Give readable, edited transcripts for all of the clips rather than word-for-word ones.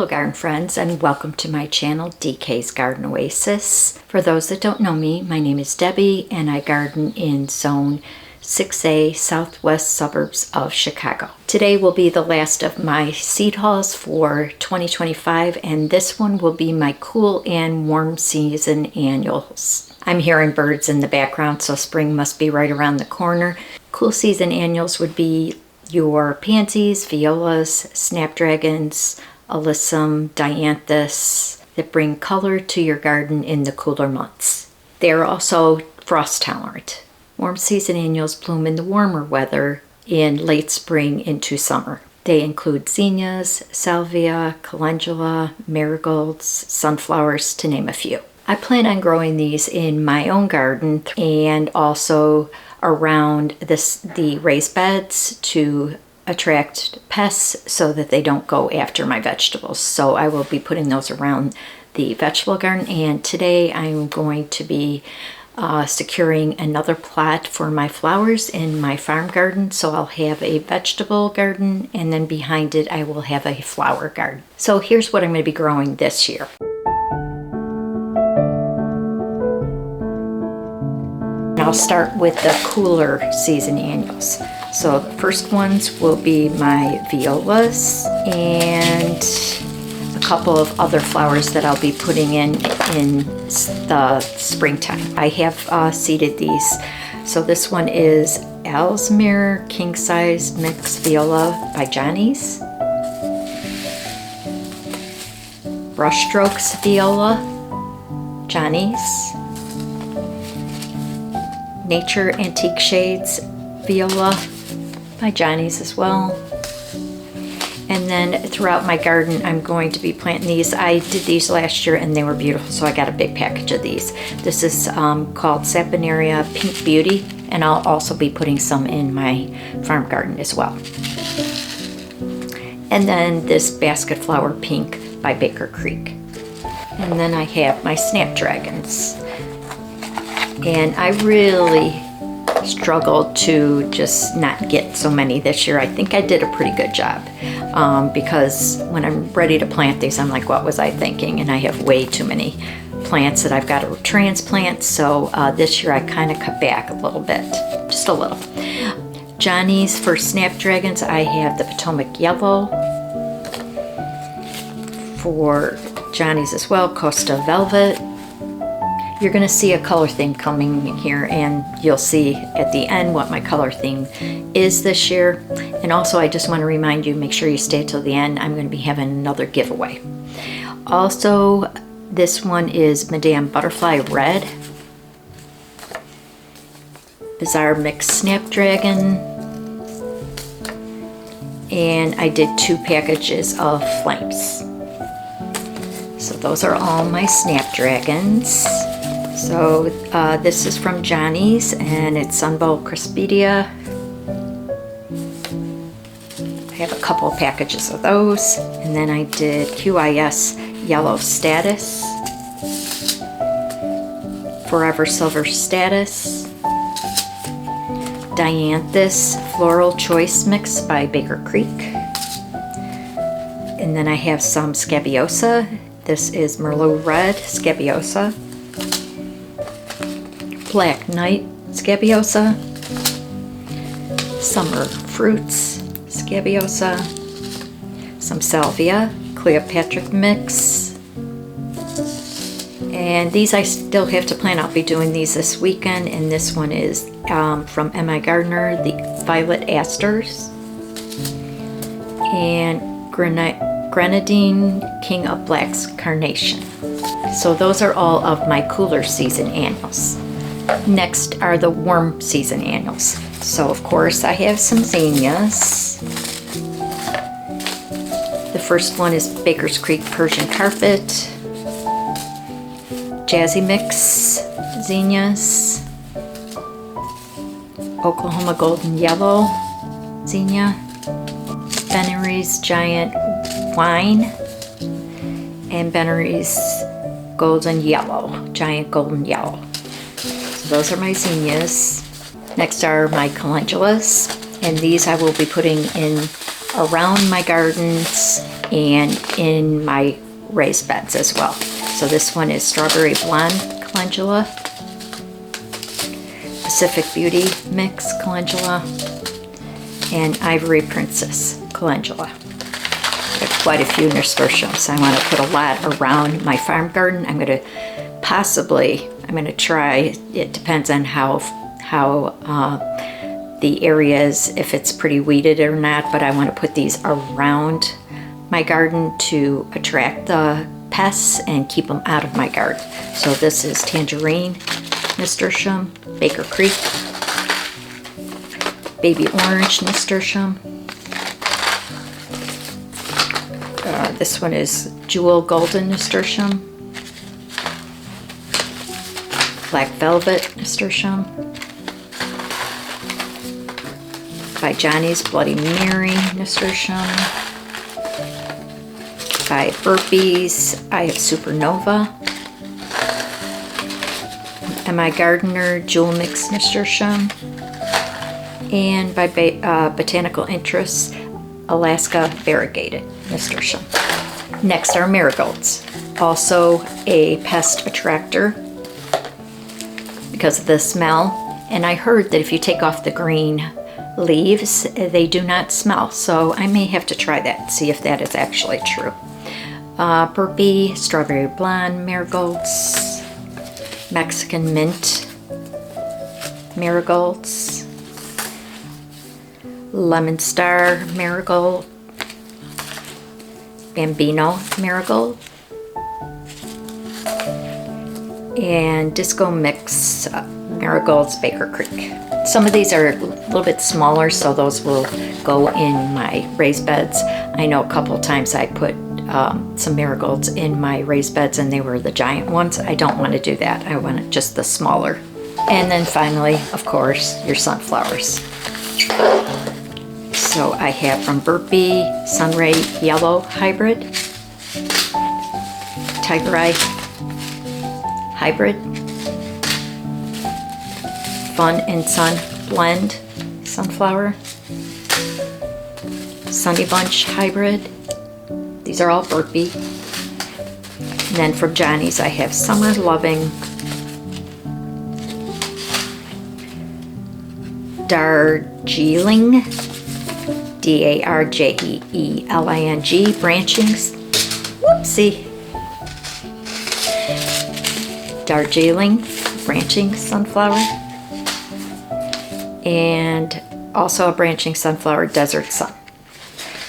Hello garden friends, and welcome to my channel, DK's Garden Oasis. For those that don't know me, my name is Debbie and I garden in Zone 6A, southwest suburbs of Chicago. Today will be the last of my seed hauls for 2025, and this one will be my cool and warm season annuals. I'm hearing birds in the background, so spring must be right around the corner. Cool season annuals would be your pansies, violas, snapdragons, alyssum, dianthus that bring color to your garden in the cooler months. They are also frost tolerant. Warm season annuals bloom in the warmer weather in late spring into summer. They include zinnias, salvia, calendula, marigolds, sunflowers, to name a few. I plan on growing these in my own garden and also around the raised beds to attract pests so that they don't go after my vegetables. So I will be putting those around the vegetable garden, and today I'm going to be securing another plot for my flowers in my farm garden. So I'll have a vegetable garden, and then behind it I will have a flower garden. So here's what I'm going to be growing this year. I'll start with the cooler season annuals. So the first ones will be my violas and a couple of other flowers that I'll be putting in the springtime. I have seeded these. So this one is Ellesmere King Size Mixed Viola by Johnny's, Brushstrokes Viola, Johnny's, Nature Antique Shades Viola by Johnny's as well. And then throughout my garden I'm going to be planting these. I did these last year and they were beautiful, so I got a big package of these. This is called Saponaria Pink Beauty, and I'll also be putting some in my farm garden as well. And then this Basket Flower Pink by Baker Creek. And then I have my snapdragons. And I really struggled to just not get so many this year. I think I did a pretty good job because when I'm ready to plant these, I'm like, what was I thinking? And I have way too many plants that I've got to transplant. So this year I kind of cut back a little bit, just a little. Johnny's for snapdragons, I have the Potomac Yellow. For Johnny's as well, Costa Velvet. You're going to see a color theme coming here, and you'll see at the end what my color theme is this year. And also I just want to remind you, make sure you stay till the end. I'm going to be having another giveaway. Also, this one is Madame Butterfly Red, Bizarre Mixed Snapdragon, and I did 2 packages of flames. So those are all my snapdragons. So this is from Johnny's and it's Sunbow Cresspedia. I have a couple of packages of those. And then I did QIS Yellow Status, Forever Silver Status, Dianthus Floral Choice Mix by Baker Creek. And then I have some Scabiosa. This is Merlot Red Scabiosa, Black Knight Scabiosa, Summer Fruits Scabiosa, some Salvia Cleopatra Mix, and these I still have to plan. I'll be doing these this weekend, and this one is from M.I. Gardner, the Violet Asters, and Grenadine King of Blacks Carnation. So those are all of my cooler season annuals. Next are the warm season annuals. So of course I have some zinnias. The first one is Baker's Creek Persian Carpet, Jazzy Mix zinnias, Oklahoma Golden Yellow zinnia, Bennery's Giant Wine, and Bennery's Golden Yellow, Giant Golden Yellow. So those are my zinnias. Next are my calendulas, and these I will be putting in around my gardens and in my raised beds as well. So this one is Strawberry Blonde Calendula, Pacific Beauty Mix Calendula, and Ivory Princess Calendula. I have quite a few nasturtiums. I want to put a lot around my farm garden. I'm going to try, it depends on how the area is, if it's pretty weeded or not, but I want to put these around my garden to attract the pests and keep them out of my garden. So this is Tangerine Nasturtium, Baker Creek, Baby Orange Nasturtium. This one is Jewel Golden Nasturtium, Black Velvet Nasturtium, by Johnny's Bloody Mary Nasturtium, by Burpee's I have Supernova, and my Gardener Jewel Mix Nasturtium, and by Botanical Interests Alaska Variegated Nasturtium. Next are marigolds, also a pest attractor because of the smell, and I heard that if you take off the green leaves, they do not smell, so I may have to try that and see if that is actually true. Burpee, Strawberry Blonde Marigolds, Mexican Mint Marigolds, Lemon Star Marigold, Bambino Marigold, and Disco Mix Marigolds Baker Creek. Some of these are a little bit smaller, so those will go in my raised beds. I know a couple times I put some marigolds in my raised beds and they were the giant ones. I don't want to do that. I want just the smaller. And then finally, of course, your sunflowers. So I have from Burpee, Sunray Yellow Hybrid, Tiger Eye Hybrid, Fun and Sun Blend Sunflower, Sunny Bunch Hybrid. These are all Burpee. And then from Johnny's I have Summer Loving, Darjeeling, Darjeeling branchings. Whoopsie. Darjeeling branching sunflower. And also a branching sunflower, Desert Sun.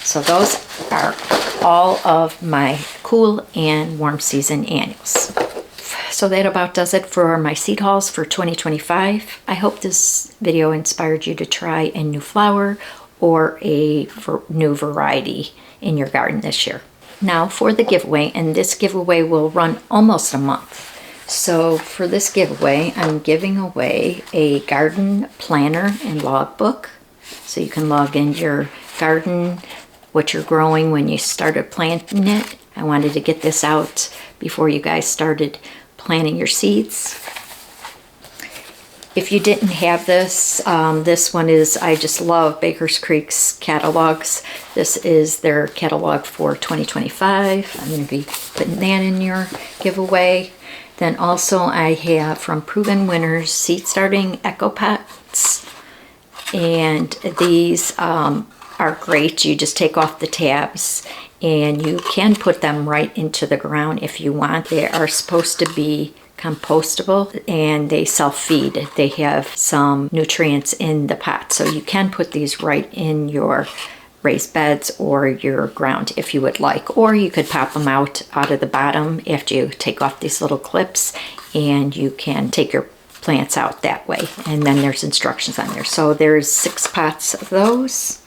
So those are all of my cool and warm season annuals. So that about does it for my seed hauls for 2025. I hope this video inspired you to try a new flower or a new variety in your garden this year. Now for the giveaway, and this giveaway will run almost a month. So for this giveaway, I'm giving away a garden planner and logbook. So you can log in your garden, what you're growing when you started planting it. I wanted to get this out before you guys started planting your seeds. If you didn't have this, this one is, I just love Baker's Creek's catalogs. This is their catalog for 2025. I'm going to be putting that in your giveaway. Then also I have from Proven Winners Seed Starting Echo Pots. And these are great. You just take off the tabs and you can put them right into the ground if you want. They are supposed to be compostable and they self-feed. They have some nutrients in the pot, so you can put these right in your raised beds or your ground if you would like, or you could pop them out of the bottom after you take off these little clips, and you can take your plants out that way, and then there's instructions on there. So there's 6 pots of those.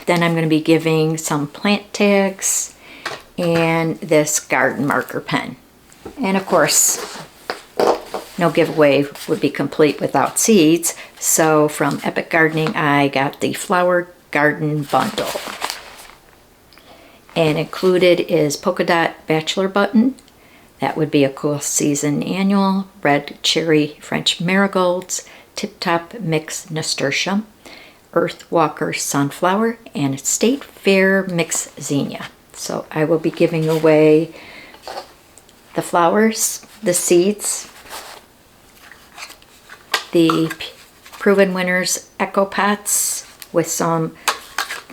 Then I'm going to be giving some plant tags and this garden marker pen. And of course, no giveaway would be complete without seeds. So from Epic Gardening, I got the Flower Garden Bundle. And included is Polka Dot Bachelor Button. That would be a cool season annual. Red Cherry French Marigolds, Tip Top Mix Nasturtium, Earth Walker Sunflower, and State Fair Mix Zinnia. So I will be giving away the flowers, the seeds, the Proven Winners Echo Pots with some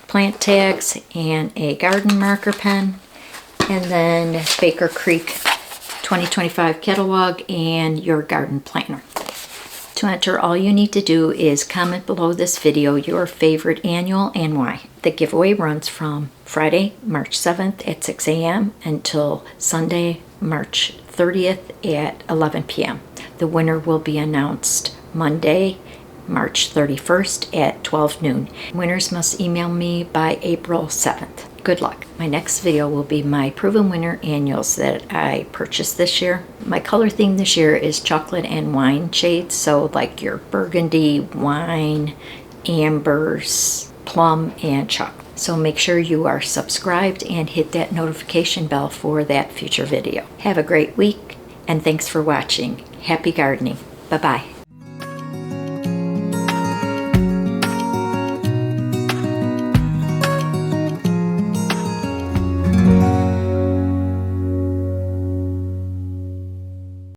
plant tags and a garden marker pen, and then Baker Creek 2025 catalog and your garden planner. To enter, all you need to do is comment below this video your favorite annual and why. The giveaway runs from Friday, March 7th at 6 a.m. until Sunday, March 30th at 11 p.m. The winner will be announced Monday, March 31st at 12 noon. Winners must email me by April 7th. Good luck. My next video will be my Proven Winner annuals that I purchased this year. My color theme this year is chocolate and wine shades, so like your burgundy, wine, ambers, plum, and chocolate. So make sure you are subscribed and hit that notification bell for that future video. Have a great week, and thanks for watching. Happy gardening. Bye-bye.